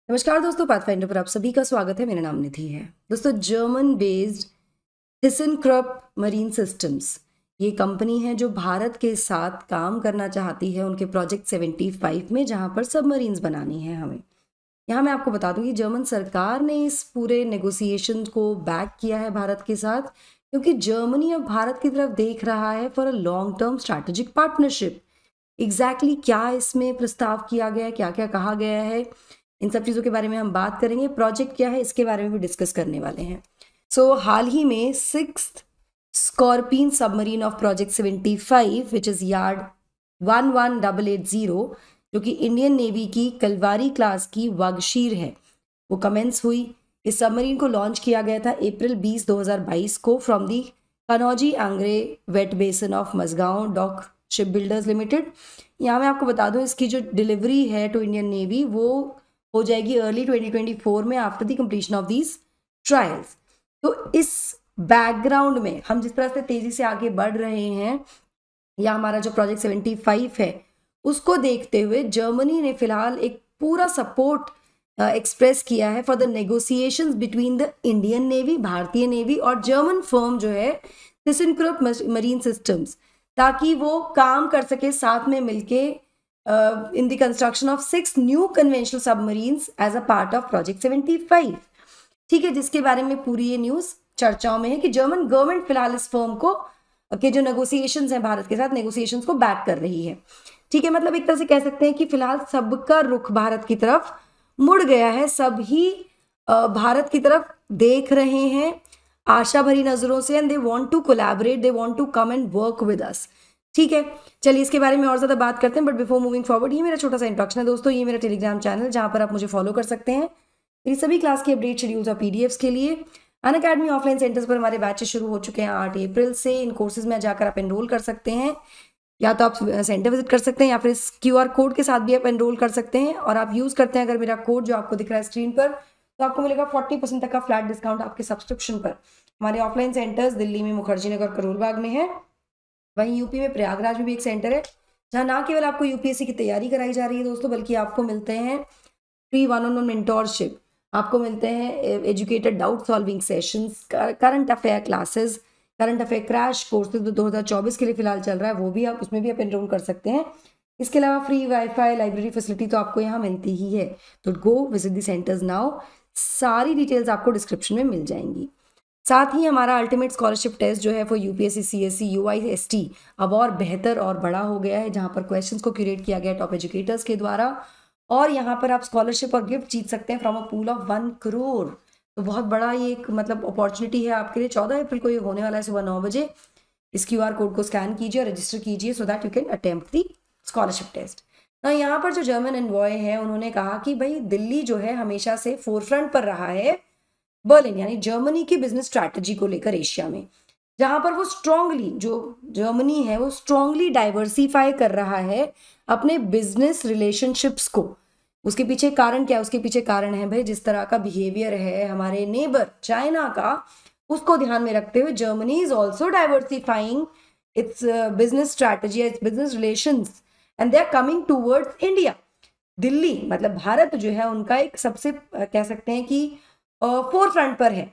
नमस्कार दोस्तों, पाथफाइंडर पर आप सभी का स्वागत है। मेरा नाम निधि है। दोस्तों, जर्मन बेस्ड थिसनक्रप मरीन सिस्टम्स ये कंपनी है जो भारत के साथ काम करना चाहती है उनके प्रोजेक्ट 75 में, जहां पर सबमरीन्स बनानी है हमें। यहाँ मैं आपको बता दूं कि जर्मन सरकार ने इस पूरे नेगोशिएशन को बैक किया है भारत के साथ, क्योंकि जर्मनी अब भारत की तरफ देख रहा है for a long term strategic partnership. Exactly क्या इसमें प्रस्ताव किया गया है, क्या क्या कहा गया है, इन सब चीज़ों के बारे में हम बात करेंगे। प्रोजेक्ट क्या है इसके बारे में भी डिस्कस करने वाले हैं। हाल ही में 6th scorpion submarine of project 75 which is yard 11880, जो कि इंडियन नेवी की कलवारी क्लास की वागशीर है, वो कमेंस हुई। इस सबमरीन को लॉन्च किया गया था अप्रैल 20 2022 को from the Kanhoji Angre wet basin of Mazagon dock ship builders limited. यहाँ मैं आपको बता दूँ इसकी जो डिलीवरी है टू इंडियन नेवी वो हो जाएगी अर्ली 2024 में, after the completion of these trials. तो इस बैकग्राउंड में हम जिस तरह से तेजी से आगे बढ़ रहे हैं, या हमारा जो प्रोजेक्ट 75 है उसको देखते हुए जर्मनी ने फिलहाल एक पूरा सपोर्ट एक्सप्रेस किया है for the negotiations between the Indian navy, भारतीय नेवी और जर्मन फर्म जो है थिसनक्रप मरीन सिस्टम्स, ताकि वो काम कर सके साथ में मिलके in the construction of 6 new conventional submarines as a part of Project 75। ठीक है, जिसके बारे में पूरी ये न्यूज़ चर्चाओं में है कि जर्मन गवर्नमेंट फिलहाल इस फर्म को के जो नेगोशिएशंस हैं भारत के साथ, नेगोशिएशंस को बैक कर रही है। ठीक है, मतलब एक तरह से कह सकते हैं कि फिलहाल सबका रुख भारत की तरफ मुड़ गया है, सब ही भारत की तरफ देख रहे हैं आशा भरी नजरों से, and they want to collaborate, they want to come and work with us. ठीक है, चलिए इसके बारे में और ज़्यादा बात करते हैं, बट बिफोर मूविंग फॉरवर्ड, ये मेरा छोटा सा इंट्रोडक्शन है दोस्तों। ये मेरा टेलीग्राम चैनल जहाँ पर आप मुझे फॉलो कर सकते हैं मेरी सभी क्लास की अपडेट, शेड्यूल्स और पीडीएफ्स के लिए। अनअकैडमी ऑफलाइन सेंटर्स पर हमारे बैचेस शुरू हो चुके हैं 8 अप्रैल से। इन कोर्सेज में जाकर आप एनरोल कर सकते हैं, या तो आप सेंटर विजिट कर सकते हैं या फिर इस QR कोड के साथ भी आप एनरोल कर सकते हैं। और आप यूज़ करते हैं अगर मेरा कोड जो आपको दिख रहा है स्क्रीन पर, तो आपको मिलेगा 40% तक का फ्लैट डिस्काउंट आपके सब्सक्रिप्शन पर। हमारे ऑफलाइन सेंटर्स दिल्ली में मुखर्जी नगर करोल बाग में है, वहीं यूपी में प्रयागराज में भी एक सेंटर है, जहाँ ना केवल आपको यूपीएससी की तैयारी कराई जा रही है दोस्तों, बल्कि आपको मिलते हैं फ्री 1-on-1 मेंटोरशिप, आपको मिलते हैं educated doubt solving sessions, current affair classes, current affair crash courses जो 2024 के लिए फिलहाल चल रहा है, वो भी आप उसमें भी आप एनरोल कर सकते हैं। इसके अलावा फ्री वाईफाई लाइब्रेरी फैसिलिटी तो आपको यहाँ मिलती ही है। तो गो विजिट दी सेंटर्स नाउ, सारी डिटेल्स आपको डिस्क्रिप्शन में मिल जाएंगी। साथ ही हमारा अल्टीमेट स्कॉलरशिप टेस्ट जो है फॉर यूपीएससी सीएससी UIST अब और बेहतर और बड़ा हो गया है, जहाँ पर क्वेश्चंस को क्यूरेट किया गया टॉप एजुकेटर्स के द्वारा, और यहाँ पर आप स्कॉलरशिप और गिफ्ट जीत सकते हैं from a pool of 1 crore. तो बहुत बड़ा ये एक मतलब अपॉर्चुनिटी है आपके लिए। 14 अप्रैल को ये होने वाला है सुबह 9 बजे। इस QR कोड को स्कैन कीजिए और रजिस्टर कीजिए so that you can attempt the scholarship test. ना यहाँ पर जो जर्मन एनवॉय है उन्होंने कहा कि भाई दिल्ली जो है हमेशा से फोरफ्रंट पर रहा है बर्लिन यानी जर्मनी की बिजनेस स्ट्रैटेजी को लेकर एशिया में, जहां पर वो स्ट्रांगली, जो जर्मनी है वो स्ट्रांगली डाइवर्सिफाई कर रहा है अपने बिजनेस रिलेशनशिप्स को। उसके पीछे कारण क्या है? उसके पीछे कारण है भाई जिस तरह का बिहेवियर है हमारे नेबर चाइना का, उसको ध्यान में रखते हुए Germany is also diversifying its business strategy, its business relations, and they are coming towards India. Delhi मतलब भारत जो है उनका एक सबसे कह सकते हैं कि फोर फ्रंट पर है,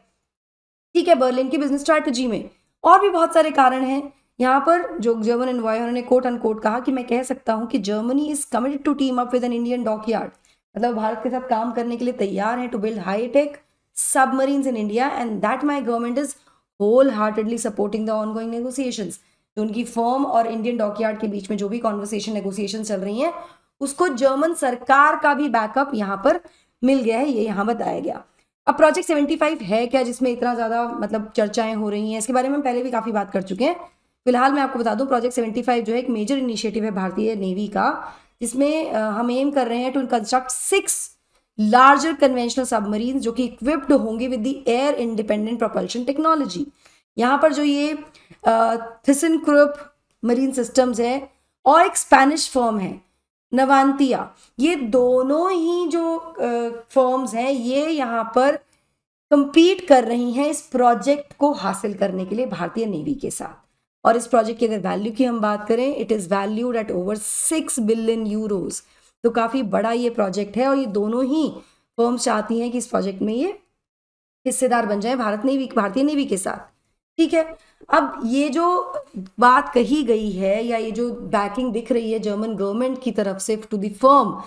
ठीक है, बर्लिन की बिजनेस स्ट्रैटेजी में। और भी बहुत सारे कारण हैं। यहाँ पर जो जर्मन एनवॉय उन्होंने कोट अनकोट कहा कि मैं कह सकता हूँ कि Germany is committed to team up with an Indian dockyard, मतलब भारत के साथ काम करने के लिए तैयार है to build high tech submarines in India, and that my government is wholeheartedly supporting the ongoing negotiations. जो उनकी फर्म और इंडियन डॉकयार्ड के बीच में जो भी कॉन्वर्सेशन नेगोशिएशन चल रही हैं, उसको जर्मन सरकार का भी बैकअप यहाँ पर मिल गया है, ये यहाँ बताया गया। अब प्रोजेक्ट 75 है क्या जिसमें इतना ज़्यादा मतलब चर्चाएं हो रही हैं? इसके बारे में हम पहले भी काफ़ी बात कर चुके हैं। फिलहाल मैं आपको बता दूं प्रोजेक्ट 75 जो है एक मेजर इनिशिएटिव है भारतीय नेवी का, जिसमें हम एम कर रहे हैं to construct 6 larger conventional submarine जो कि इक्विप्ड होंगे with the air independent propulsion technology. यहाँ पर जो ये थिसनक्रप मरीन सिस्टम्स है और एक स्पेनिश फर्म है नवांतिया, ये दोनों ही जो फर्म्स हैं ये यहाँ पर कंपीट कर रही हैं इस प्रोजेक्ट को हासिल करने के लिए भारतीय नेवी के साथ। और इस प्रोजेक्ट की अगर वैल्यू की हम बात करें, it is valued at over 6 billion euros. तो काफ़ी बड़ा ये प्रोजेक्ट है और ये दोनों ही फर्म्स चाहती हैं कि इस प्रोजेक्ट में ये हिस्सेदार बन जाए भारतीय नेवी के साथ। ठीक है, अब ये जो बात कही गई है या ये जो बैकिंग दिख रही है जर्मन गवर्नमेंट की तरफ से टू द फर्म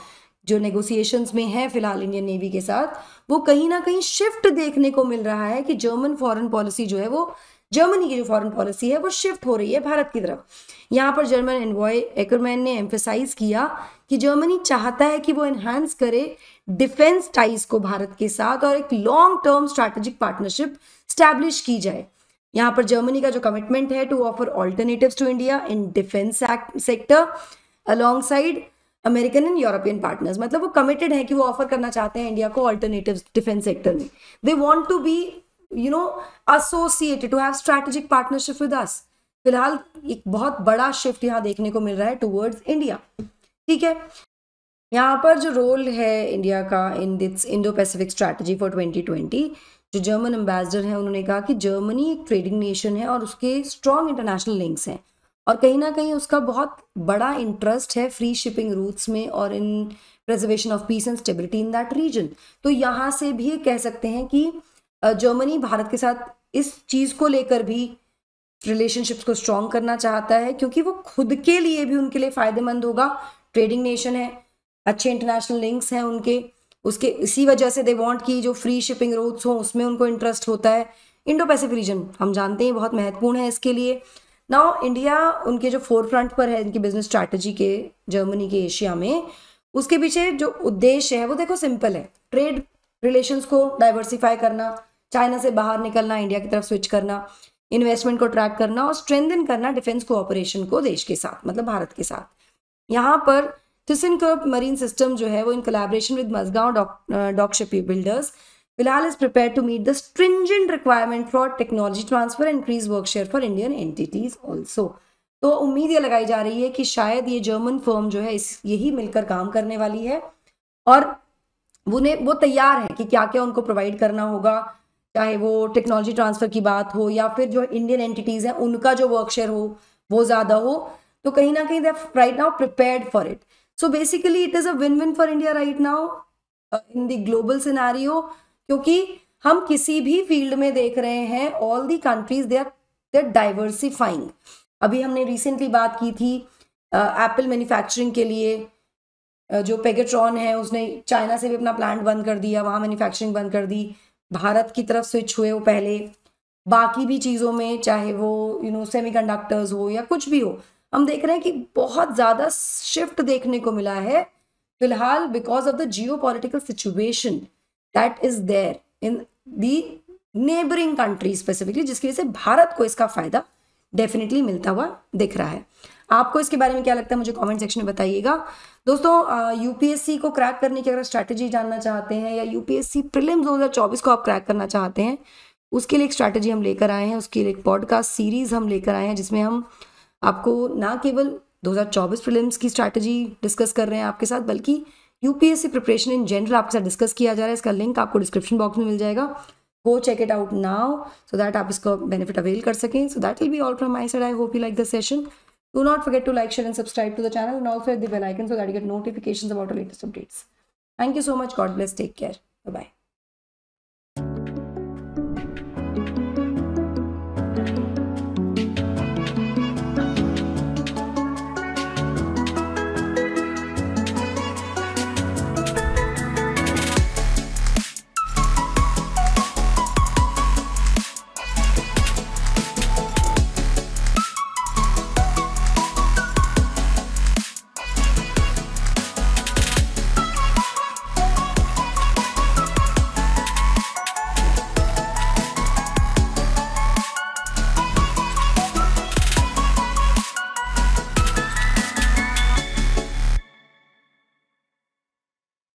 जो नेगोशिएशंस में है फिलहाल इंडियन नेवी के साथ, वो कहीं ना कहीं शिफ्ट देखने को मिल रहा है कि जर्मन फॉरेन पॉलिसी जो है वो जर्मनी की जो फॉरेन पॉलिसी है वो शिफ्ट हो रही है भारत की तरफ। यहाँ पर जर्मन एनवॉय एकरमैन ने एम्फेसाइज किया कि जर्मनी चाहता है कि वो एनहांस करे डिफेंस टाइज को भारत के साथ और एक long term strategic partnership establish की जाए। यहाँ पर जर्मनी का जो कमिटमेंट है to offer alternatives to India in defence sector alongside American and European partners, मतलब वो कमिटेड है कि वो ऑफर करना चाहते हैं इंडिया को ऑल्टरनेटिव्स डिफेंस सेक्टर में। They want to be associated to have strategic partnership with us. फिलहाल एक बहुत बड़ा शिफ्ट यहाँ देखने को मिल रहा है टूवर्ड्स इंडिया। ठीक है, यहाँ पर जो रोल है इंडिया का in this Indo Pacific strategy for 2020, जो जर्मन एम्बेसडर हैं उन्होंने कहा कि जर्मनी एक ट्रेडिंग नेशन है और उसके स्ट्रॉन्ग इंटरनेशनल लिंक्स हैं और कहीं ना कहीं उसका बहुत बड़ा इंटरेस्ट है फ्री शिपिंग रूट्स में और in preservation of peace and stability in that region. तो यहाँ से भी कह सकते हैं कि जर्मनी भारत के साथ इस चीज़ को लेकर भी रिलेशनशिप्स को स्ट्रॉन्ग करना चाहता है क्योंकि वो खुद के लिए भी उनके लिए फ़ायदेमंद होगा। ट्रेडिंग नेशन है, अच्छे इंटरनेशनल लिंक्स हैं उनके, उसके इसी वजह से दे वांट की जो फ्री शिपिंग रूट्स हों उसमें उनको इंटरेस्ट होता है। इंडो पैसिफिक रीजन हम जानते हैं बहुत महत्वपूर्ण है इसके लिए। नाउ इंडिया उनके जो फोर फ्रंट पर है इनकी बिजनेस स्ट्रैटेजी के जर्मनी के एशिया में, उसके पीछे जो उद्देश्य है वो देखो सिंपल है, ट्रेड रिलेशंस को डाइवर्सिफाई करना, चाइना से बाहर निकलना, इंडिया की तरफ स्विच करना, इन्वेस्टमेंट को ट्रैक करना और स्ट्रेंथन करना डिफेंस कोऑपरेशन को देश के साथ मतलब भारत के साथ। यहाँ पर ThyssenKrupp मरीन सिस्टम जो है वो in collaboration with Mazagon dock ship builders फिलहाल is prepare to meet the stringent requirement for technology transfer and increase work share for Indian entities also. तो उम्मीद ये लगाई जा रही है कि शायद ये जर्मन फर्म जो है यही मिलकर काम करने वाली है और वो तैयार है कि क्या क्या उनको प्रोवाइड करना होगा, चाहे वो टेक्नोलॉजी ट्रांसफर की बात हो या फिर जो इंडियन एंटिटीज हैं उनका जो वर्क शेयर हो वो ज़्यादा हो। तो कहीं ना कहीं they are right now prepared for it. So basically it is a win-win for India right now in the global scenario, क्योंकि हम किसी भी फील्ड में देख रहे हैं all the countries they are diversifying। अभी हमने रिसेंटली बात की थी एप्पल मैन्युफैक्चरिंग के लिए जो पेगाट्रॉन है उसने चाइना से भी अपना प्लांट बंद कर दिया, वहाँ मैन्युफैक्चरिंग बंद कर दी, भारत की तरफ स्विच हुए वो पहले। बाकी भी चीज़ों में चाहे वो सेमीकंडक्टर्स हो या कुछ भी हो, हम देख रहे हैं कि बहुत ज़्यादा शिफ्ट देखने को मिला है फिलहाल because of the geopolitical situation that is there in the neighbouring country specifically, जिसकी वजह से भारत को इसका फायदा डेफिनेटली मिलता हुआ दिख रहा है। आपको इसके बारे में क्या लगता है मुझे कमेंट सेक्शन में बताइएगा। दोस्तों यूपीएससी को क्रैक करने की अगर स्ट्रैटेजी जानना चाहते हैं या यूपीएससी प्रीलिम्स 2024 को आप क्रैक करना चाहते हैं, उसके लिए एक स्ट्रैटेजी हम लेकर आए हैं, उसके लिए एक पॉडकास्ट सीरीज हम लेकर आए हैं जिसमें हम आपको ना केवल 2024 प्रीलिम्स की स्ट्रैटेजी डिस्कस कर रहे हैं आपके साथ, बल्कि यूपीएससी प्रिपरेशन इन जनरल आपके साथ डिस्कस किया जा रहा है। इसका लिंक आपको डिस्क्रिप्शन बॉक्स में मिल जाएगा, go check it out now so that आप इसका बेनिफिट अवेल कर सकें। So that will be all from my side. I hope you like the session. Do not forget to like, share and subscribe to the channel and also hit the bell icon so that you get notifications about the latest updates. Thank you so much, God bless, take care, bye bye.